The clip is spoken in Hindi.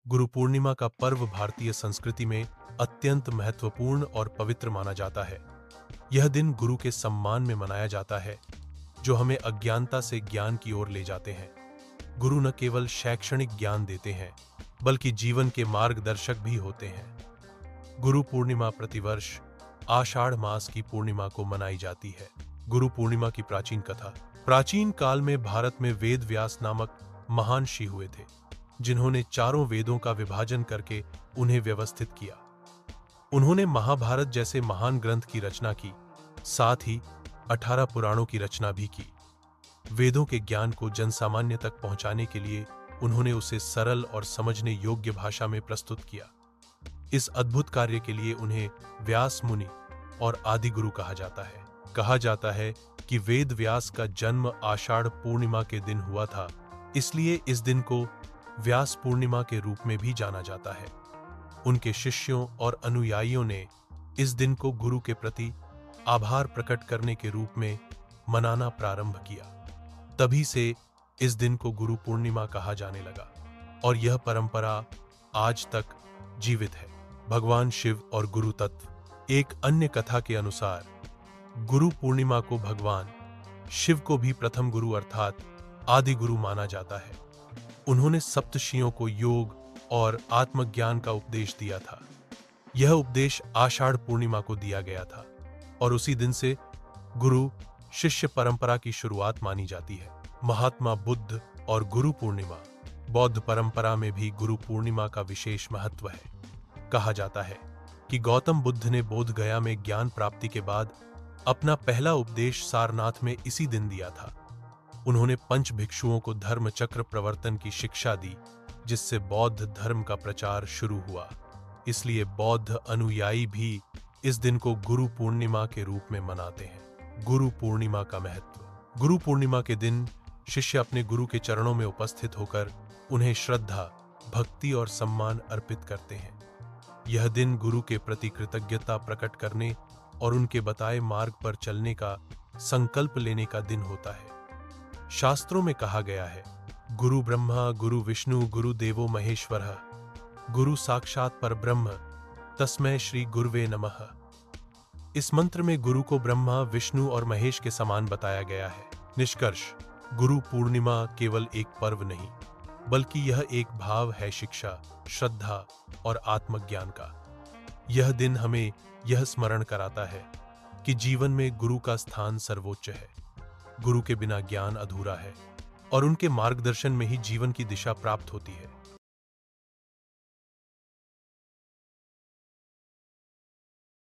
गुरु पूर्णिमा का पर्व भारतीय संस्कृति में अत्यंत महत्वपूर्ण और पवित्र माना जाता है। यह दिन गुरु के सम्मान में मनाया जाता है, जो हमें अज्ञानता से ज्ञान की ओर ले जाते हैं। गुरु न केवल शैक्षणिक ज्ञान देते हैं, बल्कि जीवन के मार्गदर्शक भी होते हैं। गुरु पूर्णिमा प्रतिवर्ष आषाढ़ मास की पूर्णिमा को मनाई जाती है। गुरु पूर्णिमा की प्राचीन कथा। प्राचीन काल में भारत में वेद व्यास नामक महान ऋषि हुए थे, जिन्होंने चारों वेदों का विभाजन करके उन्हें व्यवस्थित किया। उन्होंने महाभारत जैसे महान ग्रंथ की रचना की, साथ ही 18 पुराणों की रचना भी की। वेदों के ज्ञान को जनसामान्य तक पहुंचाने के लिए उन्होंने उसे सरल और समझने योग्य भाषा में प्रस्तुत किया। इस अद्भुत कार्य के लिए उन्हें व्यास मुनि और आदि गुरु कहा जाता है। कहा जाता है कि वेद व्यास का जन्म आषाढ़ पूर्णिमा के दिन हुआ था, इसलिए इस दिन को व्यास पूर्णिमा के रूप में भी जाना जाता है। उनके शिष्यों और अनुयायियों ने इस दिन को गुरु के प्रति आभार प्रकट करने के रूप में मनाना प्रारंभ किया। तभी से इस दिन को गुरु पूर्णिमा कहा जाने लगा और यह परंपरा आज तक जीवित है। भगवान शिव और गुरु तत्व। एक अन्य कथा के अनुसार गुरु पूर्णिमा को भगवान शिव को भी प्रथम गुरु अर्थात आदि गुरु माना जाता है। उन्होंने सप्तर्षियों को योग और आत्मज्ञान का उपदेश दिया था। यह उपदेश आषाढ़ पूर्णिमा को दिया गया था और उसी दिन से गुरु शिष्य परंपरा की शुरुआत मानी जाती है। महात्मा बुद्ध और गुरु पूर्णिमा। बौद्ध परंपरा में भी गुरु पूर्णिमा का विशेष महत्व है। कहा जाता है कि गौतम बुद्ध ने बोध गया में ज्ञान प्राप्ति के बाद अपना पहला उपदेश सारनाथ में इसी दिन दिया था। उन्होंने 5 भिक्षुओं को धर्म चक्र प्रवर्तन की शिक्षा दी, जिससे बौद्ध धर्म का प्रचार शुरू हुआ। इसलिए बौद्ध अनुयायी भी इस दिन को गुरु पूर्णिमा के रूप में मनाते हैं। गुरु पूर्णिमा का महत्व। गुरु पूर्णिमा के दिन शिष्य अपने गुरु के चरणों में उपस्थित होकर उन्हें श्रद्धा, भक्ति और सम्मान अर्पित करते हैं। यह दिन गुरु के प्रति कृतज्ञता प्रकट करने और उनके बताए मार्ग पर चलने का संकल्प लेने का दिन होता है। शास्त्रों में कहा गया है, गुरु ब्रह्मा गुरु विष्णु गुरु देवो महेश्वरः, गुरु साक्षात परब्रह्म तस्मै श्री गुरुवे नमः। इस मंत्र में गुरु को ब्रह्मा, विष्णु और महेश के समान बताया गया है। निष्कर्ष, गुरु पूर्णिमा केवल एक पर्व नहीं, बल्कि यह एक भाव है शिक्षा, श्रद्धा और आत्मज्ञान का। यह दिन हमें यह स्मरण कराता है कि जीवन में गुरु का स्थान सर्वोच्च है। गुरु के बिना ज्ञान अधूरा है और उनके मार्गदर्शन में ही जीवन की दिशा प्राप्त होती है।